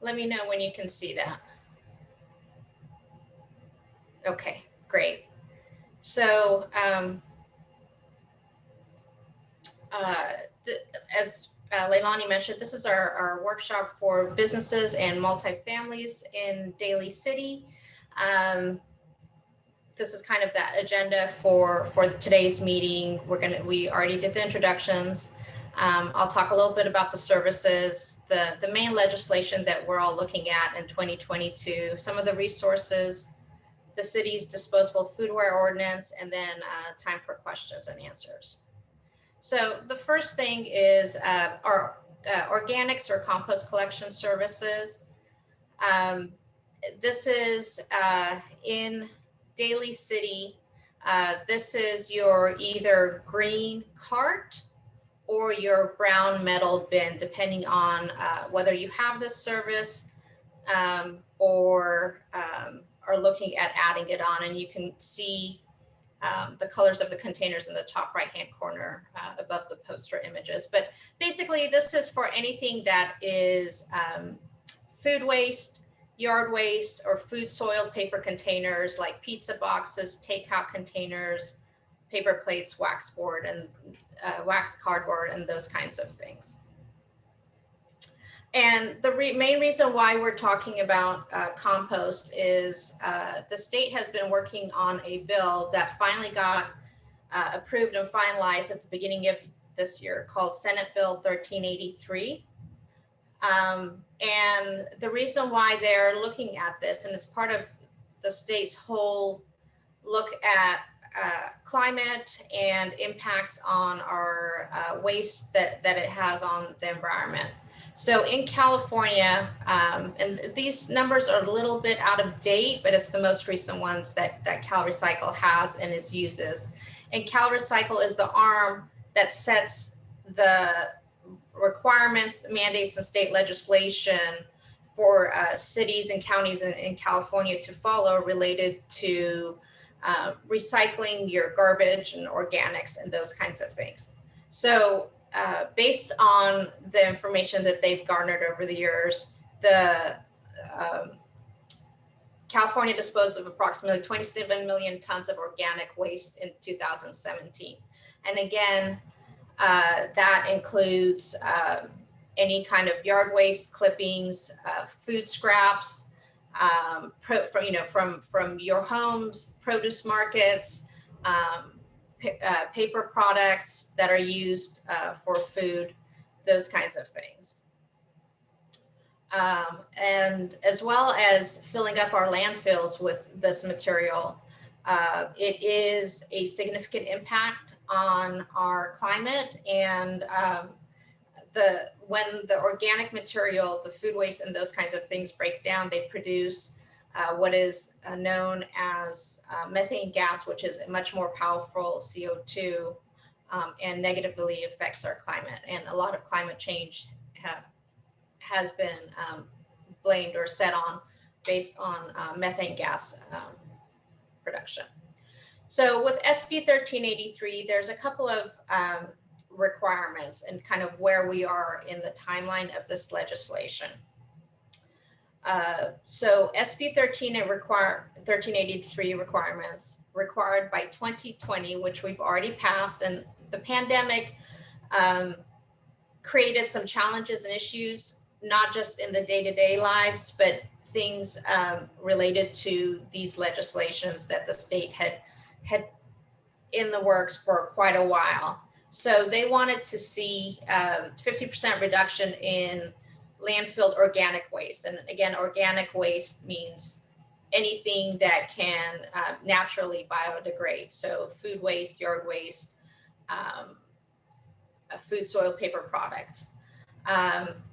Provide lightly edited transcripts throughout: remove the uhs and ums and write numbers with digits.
let me know when you can see that. Okay, great. So as Leilani mentioned, this is our workshop for businesses and multifamilies in Daly City. This is kind of that agenda for today's meeting. We already did the introductions. I'll talk a little bit about the services, the main legislation that we're all looking at in 2022, some of the resources, the city's disposable foodware ordinance, and then time for questions and answers. So the first thing is our organics or compost collection services. This is in Daly City. This is your either green cart or your brown metal bin, depending on whether you have this service or are looking at adding it on. And you can see the colors of the containers in the top right-hand corner above the poster images. But basically, this is for anything that is food waste, yard waste, or food soil paper containers like pizza boxes, takeout containers, paper plates, wax board, and wax cardboard, and those kinds of things. And the main reason why we're talking about compost is the state has been working on a bill that finally got approved and finalized at the beginning of this year called Senate Bill 1383. And the reason why they're looking at this, and it's part of the state's whole look at climate and impacts on our waste that it has on the environment. So in California, and these numbers are a little bit out of date, but it's the most recent ones that CalRecycle has and uses. And CalRecycle is the arm that sets the requirements, the mandates, and state legislation for cities and counties in California to follow related to recycling your garbage and organics and those kinds of things. So based on the information that they've garnered over the years, the California disposed of approximately 27 million tons of organic waste in 2017. And again, that includes any kind of yard waste, clippings, food scraps, from your homes, produce markets, paper products that are used for food, those kinds of things. And as well as filling up our landfills with this material, it is a significant impact on our climate. And when the organic material, the food waste and those kinds of things break down, they produce what is known as methane gas, which is a much more powerful CO2 and negatively affects our climate. And a lot of climate change has been blamed or set on based on methane gas production. So with SB 1383, there's a couple of requirements and kind of where we are in the timeline of this legislation. So SB 1383 requirements required by 2020, which we've already passed, and the pandemic created some challenges and issues, not just in the day-to-day lives, but things related to these legislations that the state had in the works for quite a while. So they wanted to see 50% reduction in landfill organic waste. And again, organic waste means anything that can naturally biodegrade. So food waste, yard waste, food, soil, paper products.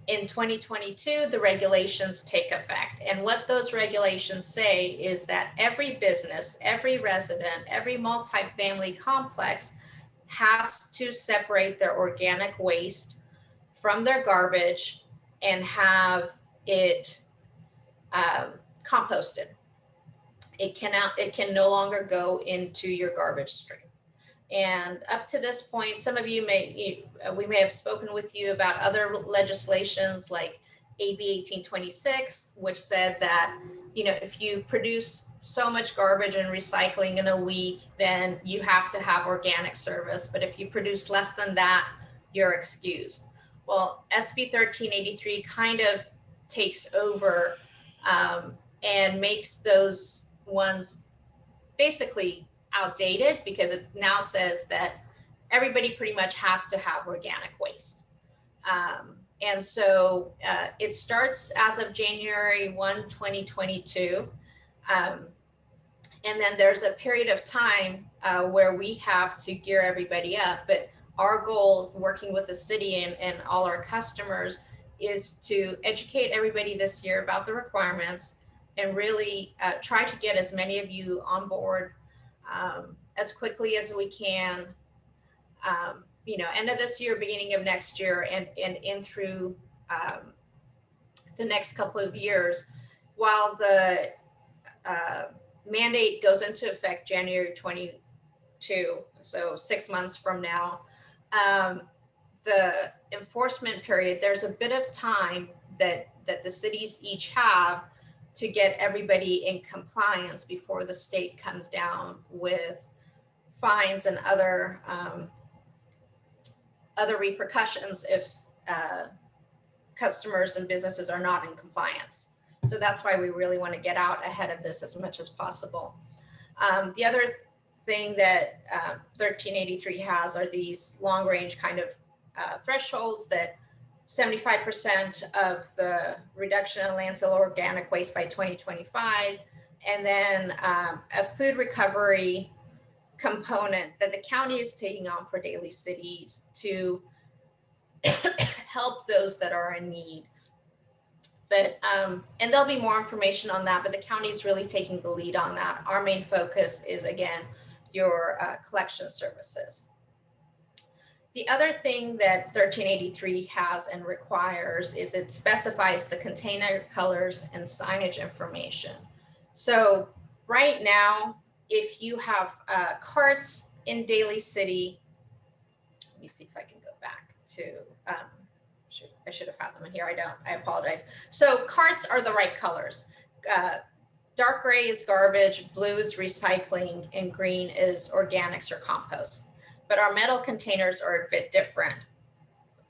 In 2022, the regulations take effect. And what those regulations say is that every business, every resident, every multifamily complex has to separate their organic waste from their garbage and have it composted. It can no longer go into your garbage stream. And up to this point, some of you we may have spoken with you about other legislations like AB 1826, which said that, if you produce so much garbage and recycling in a week, then you have to have organic service. But if you produce less than that, you're excused. Well, SB 1383 kind of takes over and makes those ones basically outdated, because it now says that everybody pretty much has to have organic waste. And so it starts as of January 1, 2022. And then there's a period of time where we have to gear everybody up. But our goal, working with the city and all our customers, is to educate everybody this year about the requirements and really try to get as many of you on board as quickly as we can. End of this year, beginning of next year, and in through the next couple of years, while the mandate goes into effect January 22, so 6 months from now. The enforcement period, there's a bit of time that the cities each have to get everybody in compliance before the state comes down with fines and other repercussions if customers and businesses are not in compliance. So that's why we really want to get out ahead of this as much as possible. The other thing that 1383 has are these long range kind of thresholds, that 75% of the reduction in landfill organic waste by 2025, and then a food recovery component that the county is taking on for Daly cities to help those that are in need. But and there'll be more information on that, but the county is really taking the lead on that. Our main focus is, again, your collection services. The other thing that 1383 has and requires is it specifies the container colors and signage information. So right now, if you have carts in Daly City, let me see if I can go back to, I should have had them in here. I don't, I apologize. So carts are the right colors. Dark gray is garbage, blue is recycling, and green is organics or compost. But our metal containers are a bit different.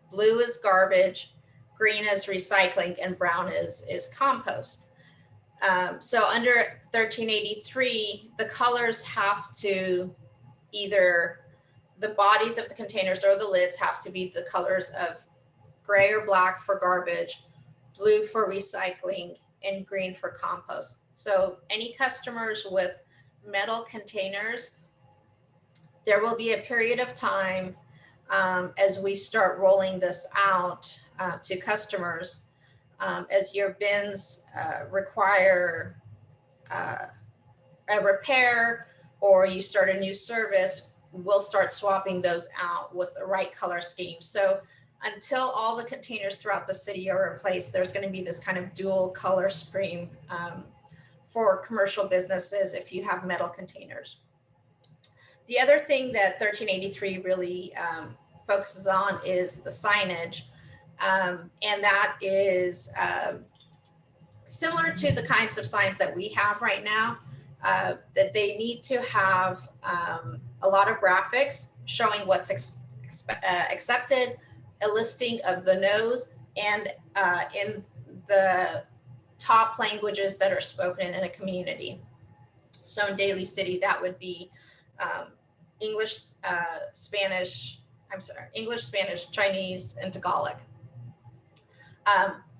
Blue is garbage, green is recycling, and brown is compost. So under 1383, the colors have to either, the bodies of the containers or the lids have to be the colors of gray or black for garbage, blue for recycling, and green for compost. So any customers with metal containers, there will be a period of time as we start rolling this out to customers, as your bins require a repair or you start a new service, we'll start swapping those out with the right color scheme. So until all the containers throughout the city are replaced, there's going to be this kind of dual color scheme for commercial businesses if you have metal containers. The other thing that 1383 really focuses on is the signage. And that is similar to the kinds of signs that we have right now, that they need to have a lot of graphics showing what's accepted, a listing of the no's, and in the top languages that are spoken in a community. So in Daly City, that would be English, Spanish, Chinese, and Tagalog.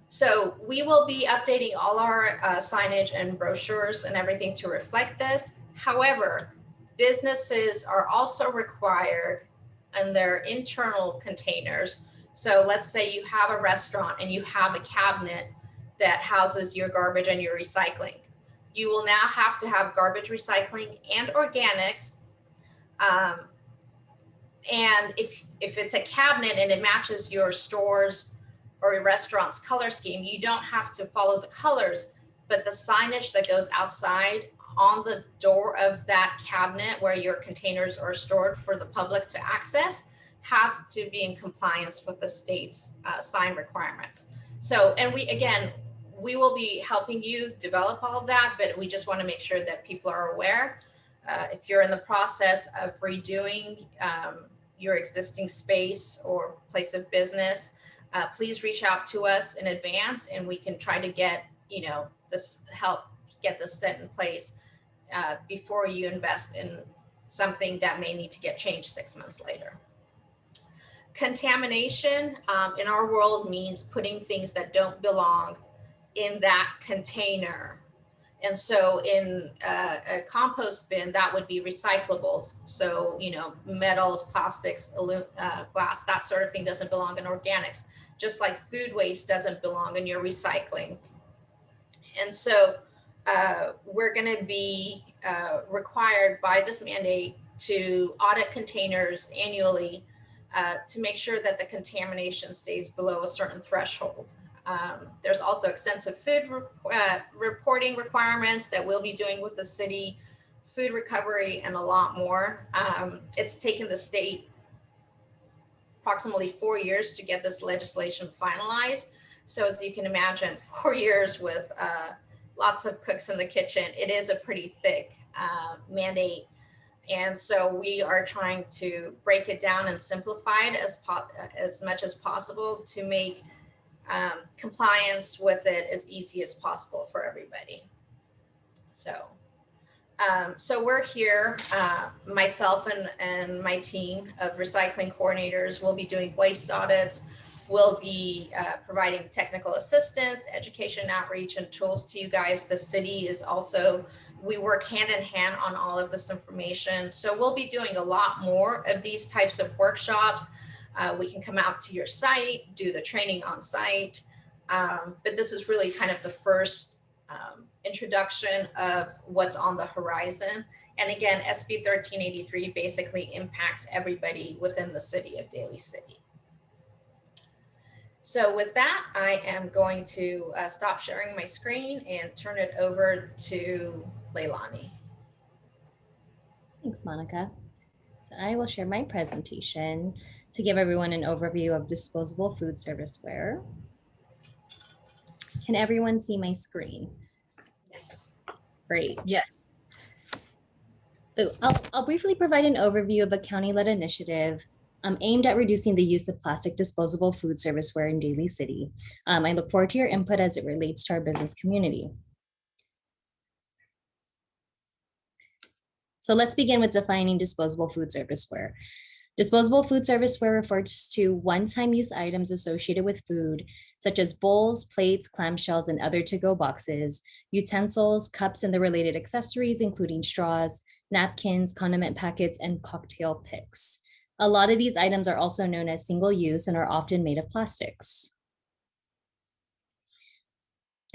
So we will be updating all our signage and brochures and everything to reflect this. However, businesses are also required in their internal containers. So let's say you have a restaurant and you have a cabinet that houses your garbage and your recycling. You will now have to have garbage recycling and organics. And if it's a cabinet and it matches your store's or your restaurant's color scheme, you don't have to follow the colors, but the signage that goes outside on the door of that cabinet where your containers are stored for the public to access has to be in compliance with the state's sign requirements. So, and we will be helping you develop all of that, but we just want to make sure that people are aware. If you're in the process of redoing your existing space or place of business, please reach out to us in advance, and we can try to get, help get this set in place before you invest in something that may need to get changed 6 months later. Contamination in our world means putting things that don't belong in that container. And so in a compost bin, that would be recyclables. So, metals, plastics, glass, that sort of thing doesn't belong in organics, just like food waste doesn't belong in your recycling. And so we're going to be required by this mandate to audit containers annually to make sure that the contamination stays below a certain threshold. There's also extensive food reporting requirements that we'll be doing with the city, food recovery, and a lot more. It's taken the state approximately 4 years to get this legislation finalized. So as you can imagine, 4 years with lots of cooks in the kitchen, it is a pretty thick mandate. And so we are trying to break it down and simplify it as much as possible to make compliance with it as easy as possible for everybody. So we're here, myself and my team of recycling coordinators will be doing waste audits. We'll be providing technical assistance, education, outreach, and tools to you guys. The city is also, we work hand in hand on all of this information. So we'll be doing a lot more of these types of workshops. We can come out to your site, do the training on site. But this is really kind of the first introduction of what's on the horizon. And again, SB 1383 basically impacts everybody within the city of Daly City. So with that, I am going to stop sharing my screen and turn it over to Leilani. Thanks, Monica. So I will share my presentation to give everyone an overview of disposable food serviceware. Can everyone see my screen? Yes. Great. Yes. So I'll briefly provide an overview of a county-led initiative aimed at reducing the use of plastic disposable food serviceware in Daly City. I look forward to your input as it relates to our business community. So let's begin with defining disposable food serviceware. Disposable food serviceware refers to one-time use items associated with food, such as bowls, plates, clamshells, and other to-go boxes, utensils, cups, and the related accessories, including straws, napkins, condiment packets, and cocktail picks. A lot of these items are also known as single-use and are often made of plastics.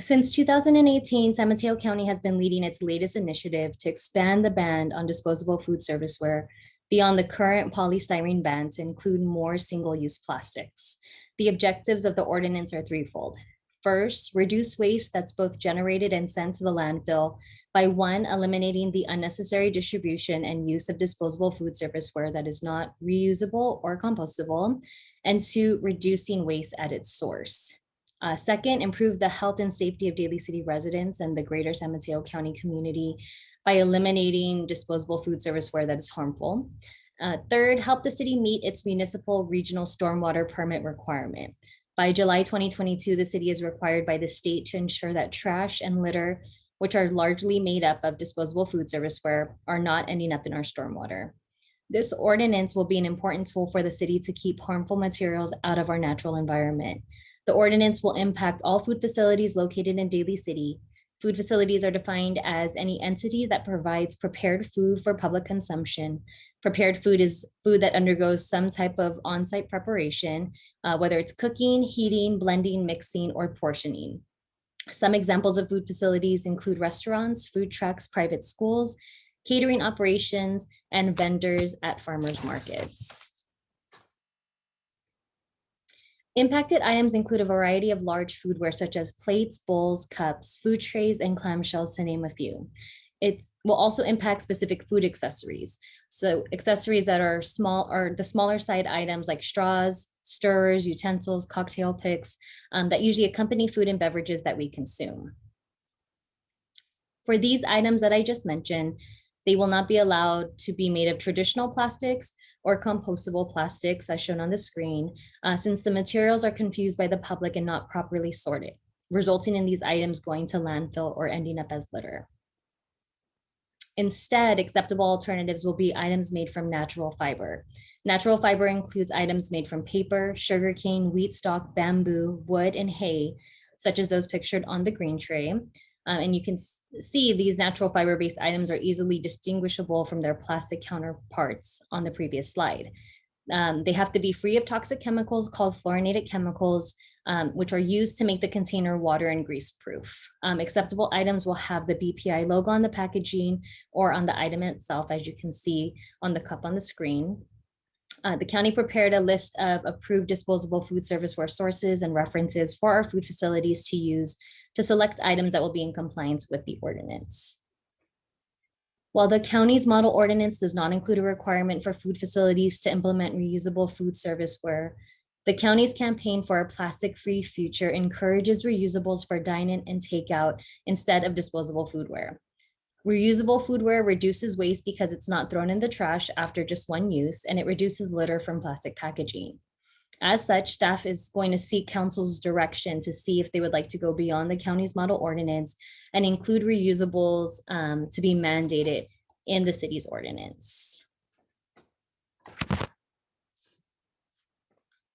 Since 2018, San Mateo County has been leading its latest initiative to expand the ban on disposable food serviceware beyond the current polystyrene ban to include more single-use plastics. The objectives of the ordinance are threefold. First, reduce waste that's both generated and sent to the landfill by one, eliminating the unnecessary distribution and use of disposable food serviceware that is not reusable or compostable, and two, reducing waste at its source. Second, improve the health and safety of Daly City residents and the greater San Mateo County community by eliminating disposable food serviceware that is harmful. Third, help the city meet its municipal regional stormwater permit requirement. By July 2022, the city is required by the state to ensure that trash and litter, which are largely made up of disposable food serviceware, are not ending up in our stormwater. This ordinance will be an important tool for the city to keep harmful materials out of our natural environment. The ordinance will impact all food facilities located in Daly City. Food facilities are defined as any entity that provides prepared food for public consumption. Prepared food is food that undergoes some type of on-site preparation, whether it's cooking, heating, blending, mixing, or portioning. Some examples of food facilities include restaurants, food trucks, private schools, catering operations, and vendors at farmers markets. Impacted items include a variety of large foodware such as plates, bowls, cups, food trays, and clamshells, to name a few. It will also impact specific food accessories. So accessories that are small or the smaller side items like straws, stirrers, utensils, cocktail picks that usually accompany food and beverages that we consume. For these items that I just mentioned, they will not be allowed to be made of traditional plastics or compostable plastics as shown on the screen, since the materials are confused by the public and not properly sorted, resulting in these items going to landfill or ending up as litter. Instead, acceptable alternatives will be items made from natural fiber. Natural fiber includes items made from paper, sugarcane, wheat stalk, bamboo, wood, and hay, such as those pictured on the green tray. And you can see these natural fiber-based items are easily distinguishable from their plastic counterparts on the previous slide. They have to be free of toxic chemicals called fluorinated chemicals, which are used to make the container water and grease proof. Acceptable items will have the BPI logo on the packaging or on the item itself, as you can see on the cup on the screen. The county prepared a list of approved disposable food serviceware sources and references for our food facilities to use to select items that will be in compliance with the ordinance. While the county's model ordinance does not include a requirement for food facilities to implement reusable food serviceware, the county's campaign for a plastic-free future encourages reusables for dine-in and takeout instead of disposable foodware. Reusable foodware reduces waste because it's not thrown in the trash after just one use, and it reduces litter from plastic packaging. As such, staff is going to seek council's direction to see if they would like to go beyond the county's model ordinance and include reusables to be mandated in the city's ordinance.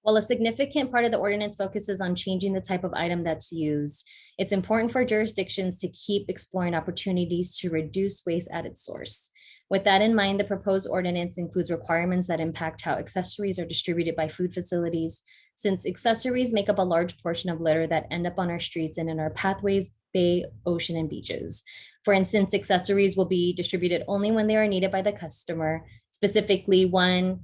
While a significant part of the ordinance focuses on changing the type of item that's used, it's important for jurisdictions to keep exploring opportunities to reduce waste at its source. With that in mind, the proposed ordinance includes requirements that impact how accessories are distributed by food facilities, since accessories make up a large portion of litter that end up on our streets and in our pathways, bay, ocean, and beaches. For instance, accessories will be distributed only when they are needed by the customer, specifically one,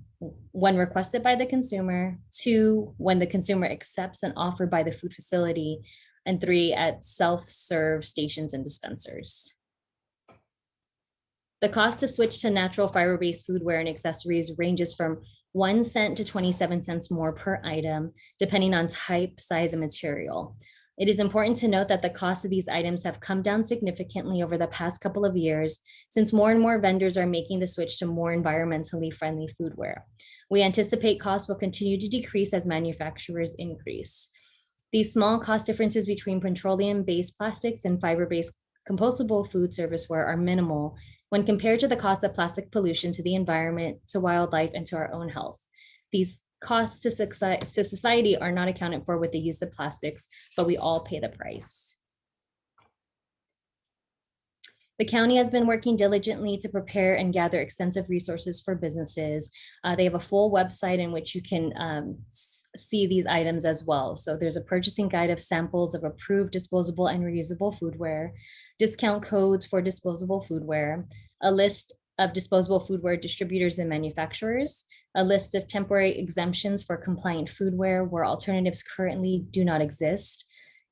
when requested by the consumer, 2, when the consumer accepts an offer by the food facility, and 3, at self-serve stations and dispensers. The cost to switch to natural fiber-based foodware and accessories ranges from 1 cent to 27 cents more per item, depending on type, size, and material. It is important to note that the cost of these items have come down significantly over the past couple of years, since more and more vendors are making the switch to more environmentally friendly foodware. We anticipate costs will continue to decrease as manufacturers increase. These small cost differences between petroleum-based plastics and fiber-based compostable food serviceware are minimal when compared to the cost of plastic pollution to the environment, to wildlife, and to our own health. These costs to society are not accounted for with the use of plastics, but we all pay the price. The county has been working diligently to prepare and gather extensive resources for businesses. They have a full website in which you can see these items as well. So there's a purchasing guide of samples of approved disposable and reusable foodware, discount codes for disposable foodware, a list of disposable foodware distributors and manufacturers, a list of temporary exemptions for compliant foodware where alternatives currently do not exist,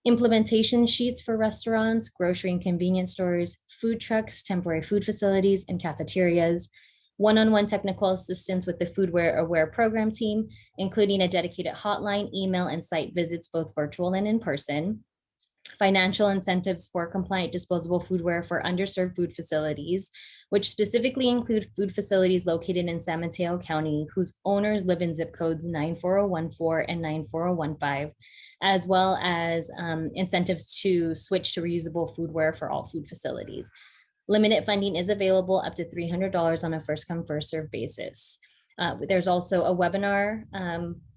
implementation sheets for restaurants, grocery and convenience stores, food trucks, temporary food facilities, and cafeterias, one-on-one technical assistance with the Foodware Aware program team, including a dedicated hotline, email, and site visits, both virtual and in person, financial incentives for compliant disposable foodware for underserved food facilities, which specifically include food facilities located in San Mateo County, whose owners live in zip codes 94014 and 94015, as well as incentives to switch to reusable foodware for all food facilities. Limited funding is available up to $300 on a first-come, first-served basis. There's also a webinar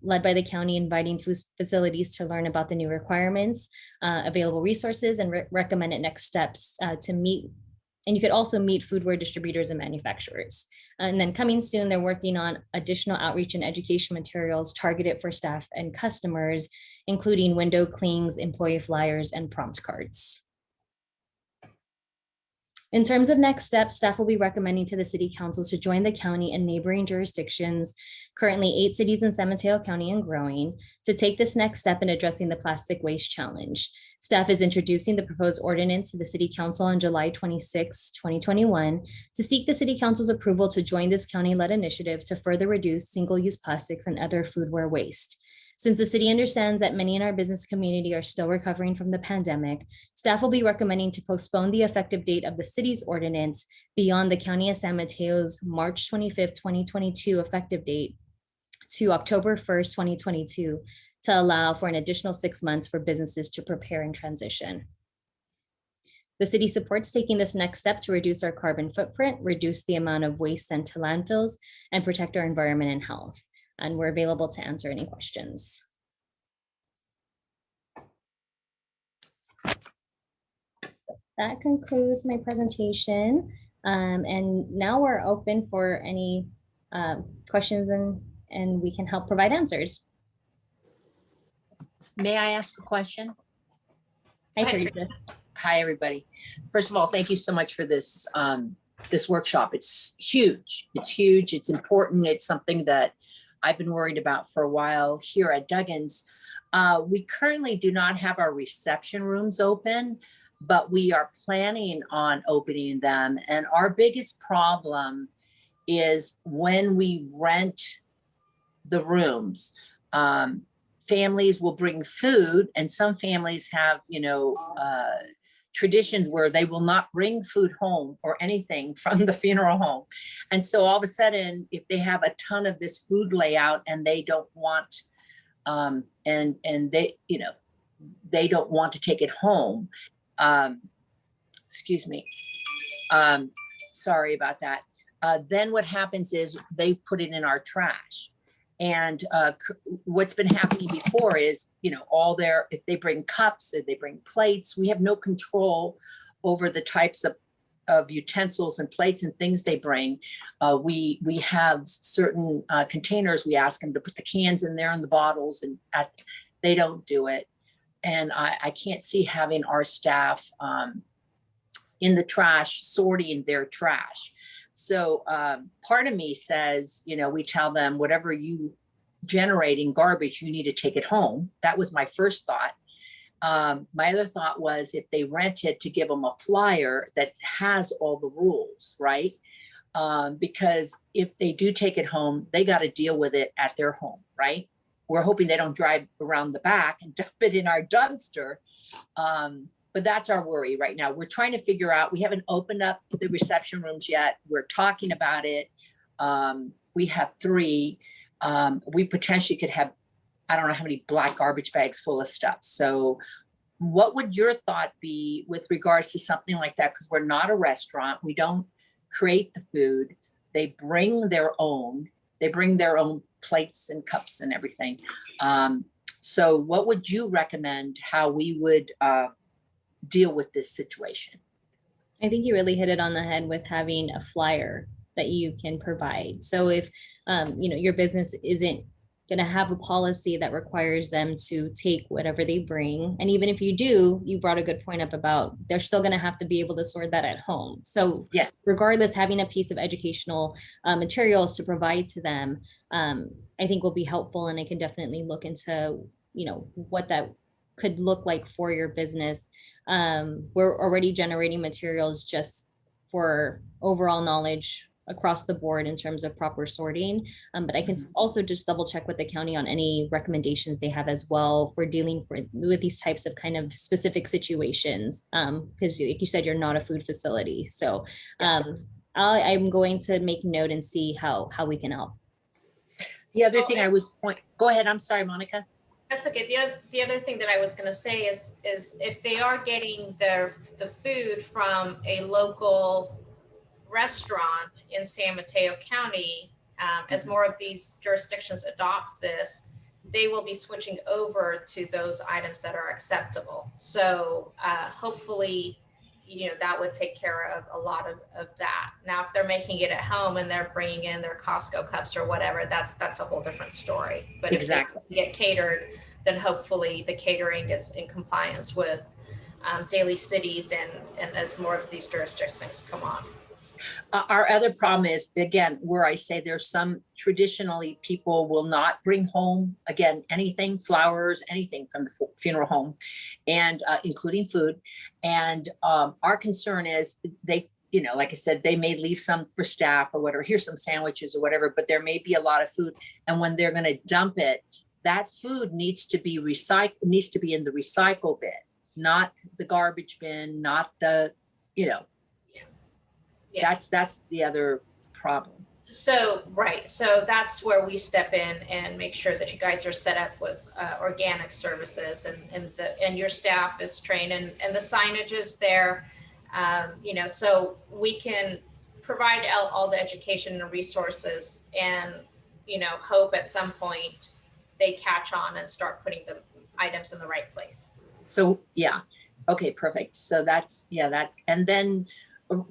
led by the county inviting food facilities to learn about the new requirements, available resources, and recommended next steps to meet. And you could also meet foodware distributors and manufacturers. And then coming soon, they're working on additional outreach and education materials targeted for staff and customers, including window clings, employee flyers, and prompt cards. In terms of next steps, staff will be recommending to the city council to join the county and neighboring jurisdictions, currently 8 cities in San Mateo County and growing, to take this next step in addressing the plastic waste challenge. Staff is introducing the proposed ordinance to the city council on July 26, 2021, to seek the city council's approval to join this county-led initiative to further reduce single-use plastics and other foodware waste. Since the city understands that many in our business community are still recovering from the pandemic, staff will be recommending to postpone the effective date of the city's ordinance beyond the County of San Mateo's March 25th, 2022 effective date to October 1st, 2022, to allow for an additional 6 months for businesses to prepare and transition. The city supports taking this next step to reduce our carbon footprint, reduce the amount of waste sent to landfills, and protect our environment and health. And we're available to answer any questions. That concludes my presentation. And now we're open for any questions and we can help provide answers. May I ask a question? Hi, Teresa. Hi, everybody. First of all, thank you so much for this this workshop. It's huge. It's huge. It's important. It's something that I've been worried about for a while here at Duggan's. We currently do not have our reception rooms open, but we are planning on opening them. And our biggest problem is when we rent the rooms, families will bring food, and some families have, traditions where they will not bring food home or anything from the funeral home. And so all of a sudden, if they have a ton of this food layout and they don't want, and they, they don't want to take it home, excuse me, sorry about that. Then what happens is they put it in our trash. And what's been happening before is, if they bring cups, if they bring plates, we have no control over the types of utensils and plates and things they bring. We have certain containers. We ask them to put the cans in there and the bottles, and they don't do it. And I can't see having our staff in the trash, sorting their trash. So part of me says, we tell them whatever you generate in garbage, you need to take it home. That was my first thought. My other thought was if they rent it, to give them a flyer that has all the rules, right? Because if they do take it home, they got to deal with it at their home, right? We're hoping they don't drive around the back and dump it in our dumpster. But that's our worry right now. We're trying to figure out, we haven't opened up the reception rooms yet. We're talking about it. We have 3. We potentially could have, I don't know how many black garbage bags full of stuff. So what would your thought be with regards to something like that? Because we're not a restaurant. We don't create the food. They bring their own. They bring their own plates and cups and everything. So what would you recommend how we would deal with this situation? I think you really hit it on the head with having a flyer that you can provide. So if your business isn't going to have a policy that requires them to take whatever they bring, and even if you do, you brought a good point up about they're still going to have to be able to sort that at home. So yes, regardless, having a piece of educational materials to provide to them, I think will be helpful, and I can definitely look into what that could look like for your business. We're already generating materials just for overall knowledge across the board in terms of proper sorting. But I can also just double check with the county on any recommendations they have as well for dealing with these types of kind of specific situations. Because like you said, you're not a food facility. So I'm going to make note and see how we can help. The other thing go ahead. I'm sorry, Monica. That's okay. The other thing that I was going to say is if they are getting the food from a local restaurant in San Mateo County, as more of these jurisdictions adopt this, they will be switching over to those items that are acceptable. So hopefully, that would take care of a lot of that. Now, if they're making it at home and they're bringing in their Costco cups or whatever, that's a whole different story. But exactly, if they get catered, then hopefully the catering is in compliance with Daly cities and as more of these jurisdictions come on. Our other problem is, again, where I say there's some traditionally people will not bring home, again, anything, flowers, anything from the funeral home, and including food. And our concern is they, you know, like I said, they may leave some for staff or whatever, here's some sandwiches or whatever, but there may be a lot of food. And when they're going to dump it, that food needs to be recycled, needs to be in the recycle bin, not the garbage bin, not the, you know, Yeah. that's the other problem. So, right. So that's where we step in and make sure that you guys are set up with organic services and your staff is trained and the signage is there. You know, so we can provide all the education and resources and, you know, hope at some point they catch on and start putting the items in the right place. So, yeah. Okay, perfect. So that's, yeah, that, and then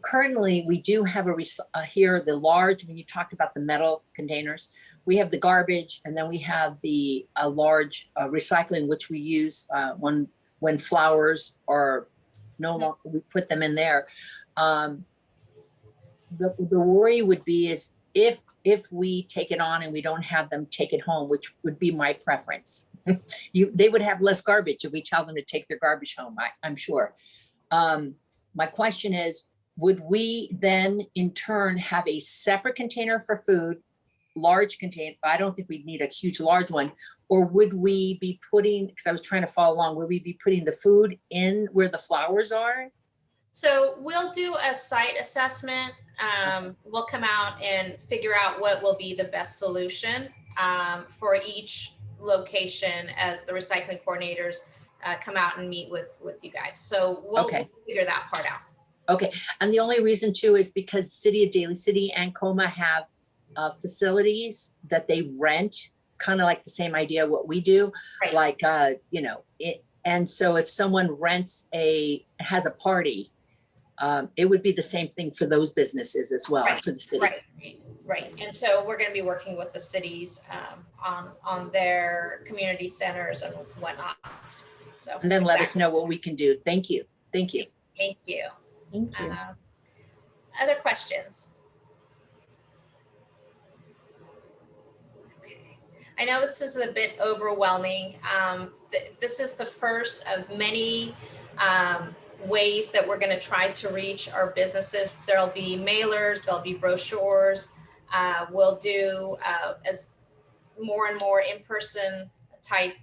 currently we do have here, the large, when you talked about the metal containers, we have the garbage and then we have the large recycling, which we use when flowers are no longer, we put them in there. The worry would be is if we take it on and we don't have them take it home, which would be my preference. They would have less garbage if we tell them to take their garbage home, I'm sure. My question is, would we then in turn have a separate container for food, large container? I don't think we'd need a huge large one. Or would we be putting, because I was trying to follow along, would we be putting the food in where the flowers are? So we'll do a site assessment. We'll come out and figure out what will be the best solution for each location as the recycling coordinators come out and meet with you guys. So we'll figure that part out. Okay, and the only reason too is because City of Daly City and Coma have facilities that they rent, kind of like the same idea what we do, Right. Like you know, and so if someone has a party, it would be the same thing for those businesses as well, for the city. Right. And so we're going to be working with the cities on their community centers and whatnot. So and then let us know what we can do. Thank you. Thank you. Thank you. Thank you. Other questions? Okay. I know this is a bit overwhelming. This is the first of many ways that we're going to try to reach our businesses. There'll be mailers, there'll be brochures. We'll do as more and more in-person type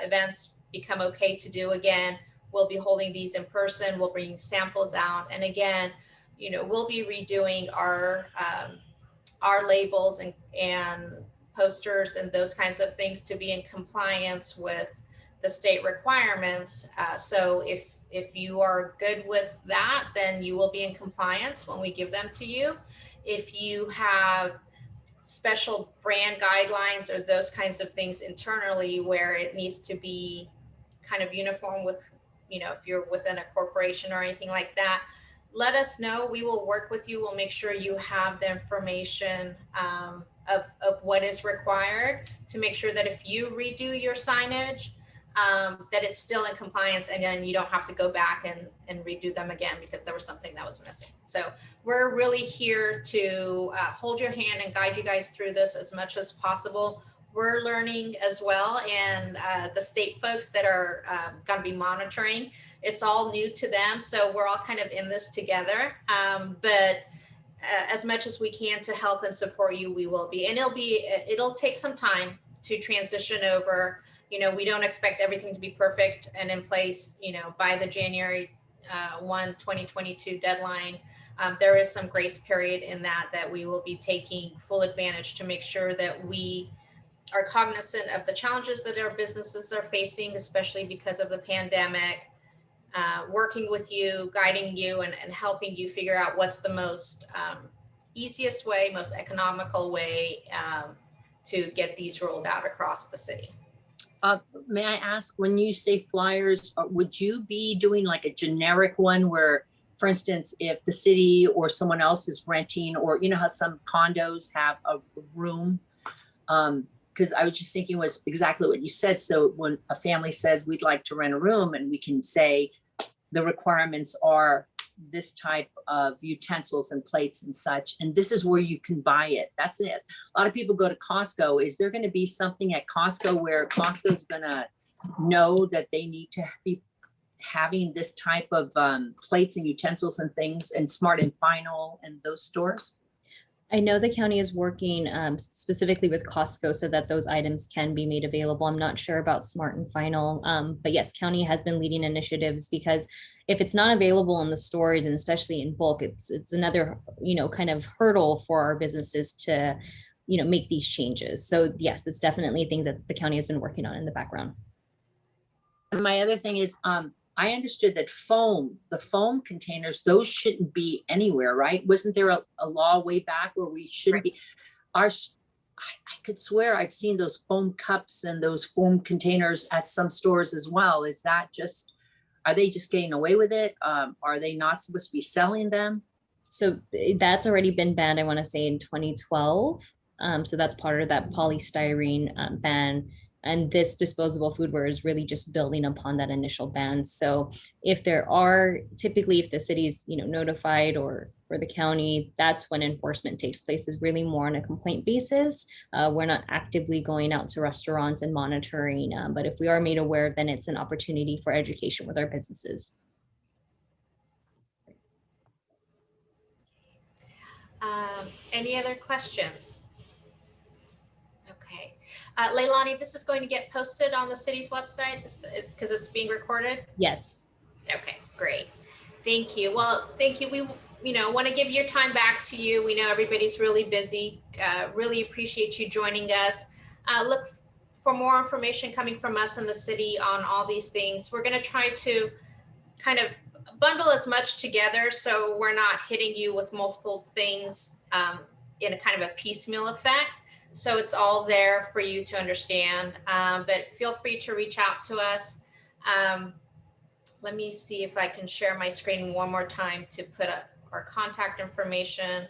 events become okay to do again. We'll be holding these in person. We'll bring samples out. And again, you know, we'll be redoing our labels and posters and those kinds of things to be in compliance with the state requirements. So if you are good with that, then you will be in compliance when we give them to you. If you have special brand guidelines or those kinds of things internally where it needs to be kind of uniform with, you know, if you're within a corporation or anything like that, let us know. We will work with you. We'll make sure you have the information of what is required to make sure that if you redo your signage, that it's still in compliance and then you don't have to go back and redo them again because there was something that was missing. So we're really here to hold your hand and guide you guys through this as much as possible. We're learning as well, and the state folks that are going to be monitoring, it's all new to them. So we're all kind of in this together. But as much as we can to help and support you, we will be. And it'll take some time to transition over. You know, we don't expect everything to be perfect and in place, you know, by the January 1, 2022 deadline. There is some grace period in that we will be taking full advantage to make sure that we are cognizant of the challenges that our businesses are facing, especially because of the pandemic, working with you, guiding you, and helping you figure out what's the most easiest way, most economical way to get these rolled out across the city. May I ask, when you say flyers, would you be doing like a generic one where, for instance, if the city or someone else is renting, or you know how some condos have a room? Because I was just thinking was exactly what you said. So when a family says we'd like to rent a room, and we can say the requirements are this type of utensils and plates and such, and this is where you can buy it. That's it. A lot of people go to Costco. Is there going to be something at Costco where Costco's going to know that they need to be having this type of plates and utensils and things, and Smart and Final and those stores? I know the county is working specifically with Costco so that those items can be made available. I'm not sure about Smart and Final, but yes, county has been leading initiatives, because if it's not available in the stores, and especially in bulk, it's another, kind of hurdle for our businesses to, make these changes. So yes, it's definitely things that the county has been working on in the background. And my other thing is, I understood that the foam containers, those shouldn't be anywhere, right? Wasn't there a law way back where we shouldn't be? I could swear I've seen those foam cups and those foam containers at some stores as well. Is that just, are they just getting away with it? Are they not supposed to be selling them? So that's already been banned, I want to say in 2012. So that's part of that polystyrene ban. And this disposable foodware is really just building upon that initial ban. So if there are, typically if the city is, notified or the county, that's when enforcement takes place, is really more on a complaint basis. We're not actively going out to restaurants and monitoring, but if we are made aware, then it's an opportunity for education with our businesses. Any other questions? Okay. Leilani, this is going to get posted on the city's website because it's being recorded? Yes. Okay, great. Thank you. Well, thank you. We, want to give your time back to you. We know everybody's really busy. Really appreciate you joining us. Look for more information coming from us in the city on all these things. We're going to try to kind of bundle as much together so we're not hitting you with multiple things in a kind of a piecemeal effect. So it's all there for you to understand, but feel free to reach out to us. Let me see if I can share my screen one more time to put up our contact information.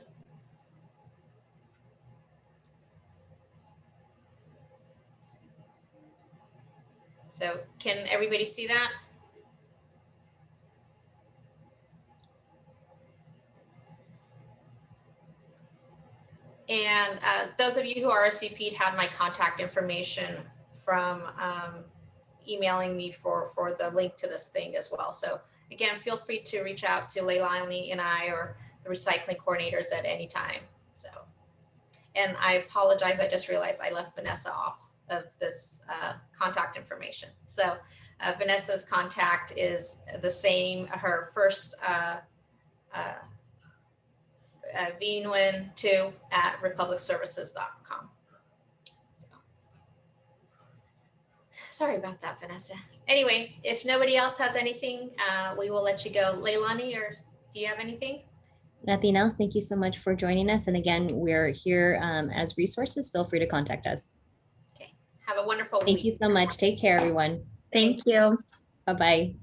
So can everybody see that? And those of you who RSVP'd had my contact information from emailing me for the link to this thing as well. So again, feel free to reach out to Leilani and I or the recycling coordinators at any time. So, and I apologize, I just realized I left Vanessa off of this contact information. So Vanessa's contact is the same, her first vinwin2@republicservices.com. So, sorry about that, Vanessa. Anyway, if nobody else has anything, we will let you go. Leilani, or do you have anything? Nothing else. Thank you so much for joining us. And again, we're here as resources. Feel free to contact us. Okay. Have a wonderful week. Thank you so much. Take care, everyone. Thank you. Bye-bye.